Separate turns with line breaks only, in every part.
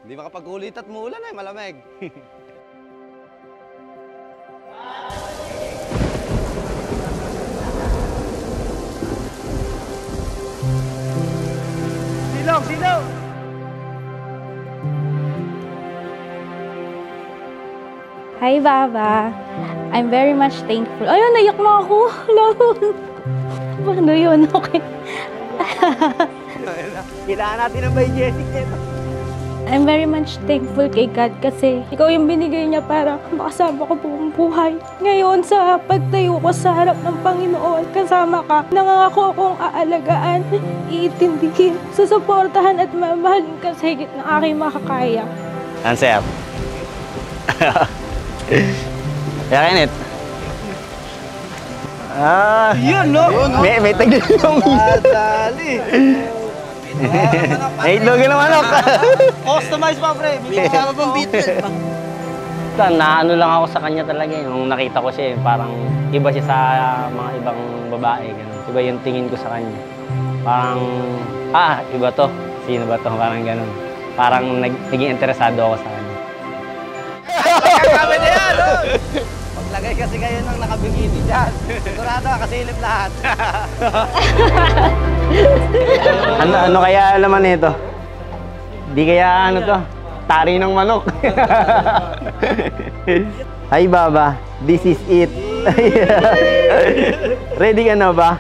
Hindi makapag-ulit at muulan eh, malamig.
Silong, silong!
Hi, Baba. I'm very much thankful. Ayun, naiyak na ako. Ano yun? Okay.
Kailangan natin ng by Jessic nito.
I'm very much thankful kay God kasi ikaw yung binigay niya para makasama ko buong buhay. Ngayon, sa pagtayo ko sa harap ng Panginoon, kasama ka, nangangako akong aalagaan, iintindihin, susuportahan at mamahalin ka sa higit ng aking makakaya.
Answer. Yakinit.
Yun, no?
May tagli yung
Madali.
may itlog ng manok.
Customize pa, pre. May kasama pang beetle pa.
Naano lang ako sa kanya talaga eh. Nung nakita ko siya, parang iba siya sa mga ibang babae. Ganun. Iba yung tingin ko sa kanya. Parang, iba to. Sino ba to? Parang ganun. Parang naging interesado ako sa kanya.
Kami na yan, no? Maglagay kasi kayo ng nakabikini dyan. Sigurado, kasilip lahat.
ano kaya laman nito? Di kaya ano to? Tari ng manok. Hi Baba, this is it. Ready ka na ba?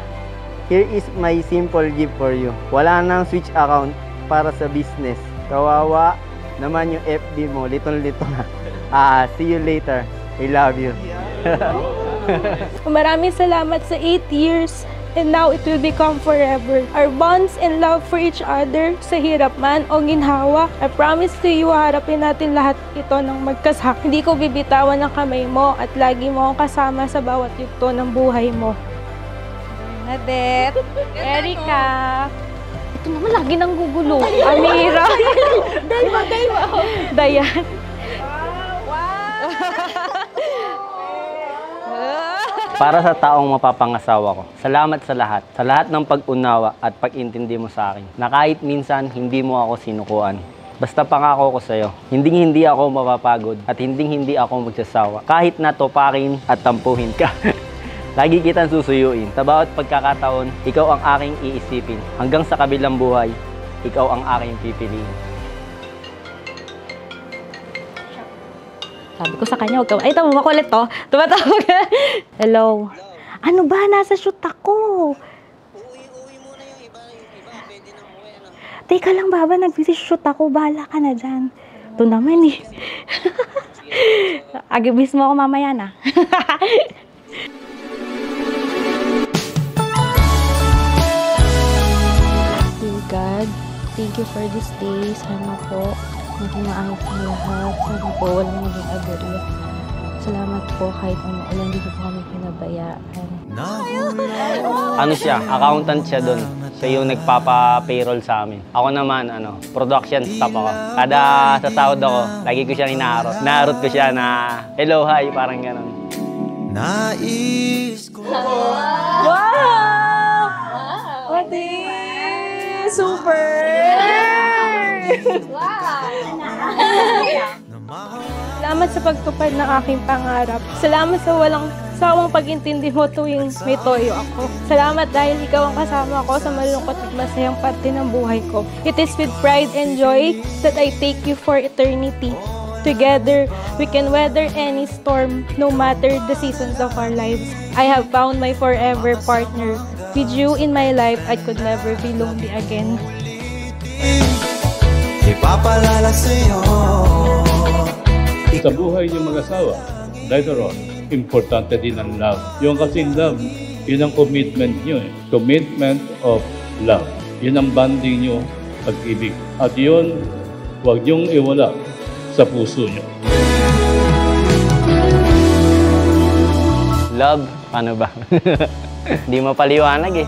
Here is my simple gift for you. Wala nang switch account para sa business. Kawawa naman yung FB mo, litong-lito na. See you later. I love you.
Maraming salamat sa 8 years. And now it will become forever. Our bonds and love for each other, sa hirap man o ginhawa, I promise to you, harapin natin lahat ito ng magkasama. Hindi ko bibitawan ang kamay mo at lagi mo akong kasama sa bawat yugto ng buhay mo. Nadet, Erika. Ito naman lagi nang gugulo. Amira. Dayma. Dayan.
Para sa taong mapapangasawa ko, salamat sa lahat ng pag-unawa at pag-intindi mo sa akin, na kahit minsan hindi mo ako sinukuan. Basta pangako ko sa'yo, hindi ako mapapagod at hindi ako magsasawa. Kahit natupakin at tampuhin ka, lagi kitang susuyuin. Sa bawat pagkakataon, ikaw ang aking iisipin. Hanggang sa kabilang buhay, ikaw ang aking pipiliin.
Sabi ko sa kanya, huwag ka... Ay, tama, makulit to. Tumatawag. Hello. Ano ba? Nasa shoot ako.
Uwi muna yung iba pwede na umuwi.
Teka lang, Baba. Nag-shoot ako. Bahala ka na dyan. Ito naman eh. Agibis mo ako mamaya na. Dear God, thank you for this day. Sana po maging maayos ang lahat. Sana po walang maging agarya. Salamat po kahit umuulan, hindi po kami pinabayaan.
Ano siya? Accountant siya doon. Siya yung nagpapa-payroll sa amin. Ako naman, production staff ako. Kada sasahod ako, lagi ko siya inaarot. Naarot ko siya na, hello, hi, parang gano'n.
Nais ko.
Wow! Ate! Super! Salamat sa pagtupad ng aking pangarap. Salamat sa walang sawang pag-intindi mo tuwing may toyo ako. Salamat dahil ikaw ang kasama ko sa malungkot at masayang parte ng buhay ko. It is with pride and joy that I take you for eternity. Together, we can weather any storm, no matter the seasons of our lives. I have found my forever partner. With you in my life, I could never be lonely again.
Ipapalala sa'yo.
Sa buhay niyong mag-asawa, later on, importante din ang love. Yung kasing love, yun ang commitment niyo eh. Commitment of love. Yun ang bonding niyo, pag-ibig. At yun, huwag niyong iwala sa puso niyo.
Love? Paano ba? Di mapaliwanag eh.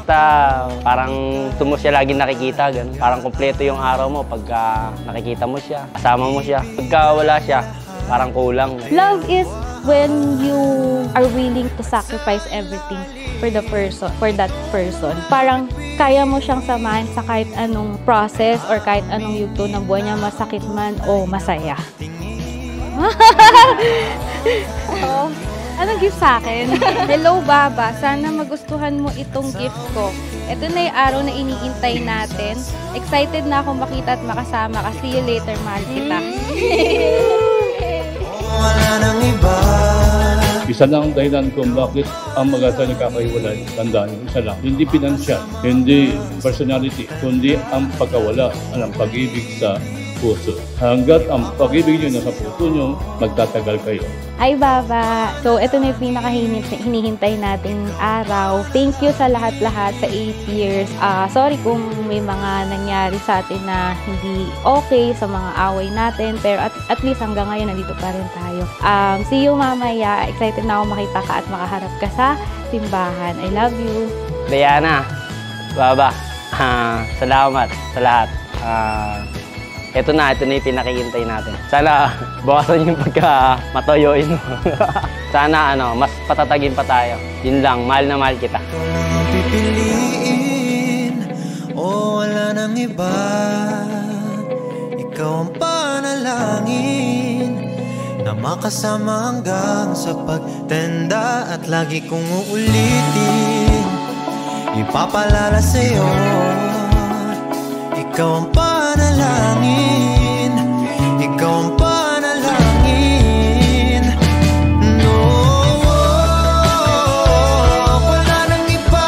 Parang tumo siya lagi nakikita. Ganun. Parang kompleto yung araw mo pagka nakikita mo siya, kasama mo siya. Pagka wala siya, parang kulang.
Love is when you are willing to sacrifice everything for the person, for that person. Parang kaya mo siyang samahan sa kahit anong process or kahit anong yugto ng buhay niya, masakit man o masaya.
Oo. Anong gift sa akin? Hello, Baba. Sana magustuhan mo itong gift ko. Ito na yung araw na iniintay natin. Excited na akong makita at makasama ka. See you later, mahal kita.
Wala nang iba.
Isa lang ang dahilan kung bakit ang mag-asawa nagkakahiwalay. Tandaan nyo, isa lang. Hindi pinansyal, hindi personality, kundi ang pagkawala ng pag-ibig sa puso. Hanggat ang pag-ibig nyo nasa puso nyo, magtatagal kayo.
Ay, Baba. So, ito na yung pinaka-hinihintay nating araw. Thank you sa lahat-lahat sa 8 years. Sorry kung may mga nangyari sa atin na hindi okay sa mga away natin. Pero at least hanggang ngayon, nandito pa rin tayo. See you mamaya. Excited na ako makita ka at makaharap ka sa simbahan. I love you.
Diana, Baba, salamat sa lahat. Ito na yung pinakihintay natin. Sana bawasan yung pagka-matoyoin mo. Sana mas patatagin pa tayo. Yun lang, mahal na mahal kita.
Walang pipiliin o wala nang iba. Ikaw ang panalangin na makasama hanggang sa pagtenda. At lagi kong uulitin, ipapalala sa'yo. Ikaw ang panalangin, ikaw ang panalangin. No, wala nang iba.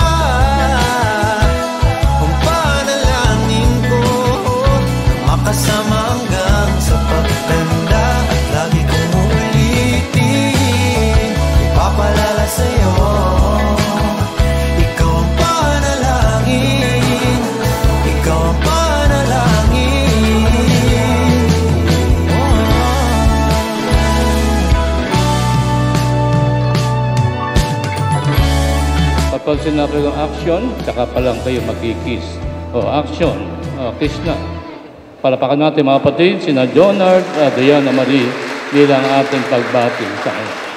Ang panalangin ko, makasama hanggang sa pagtanda. At lagi kong uulitin, ipapalala sa'yo. Ikaw ang panalangin, ikaw ang panalangin.
Kapag sinabi ng action, saka pa lang kayo magkikiss. Action, kiss na. Palapakan natin mga kapatid, sina Jonard at Diana Marie bilang ating pagbati sa kanya.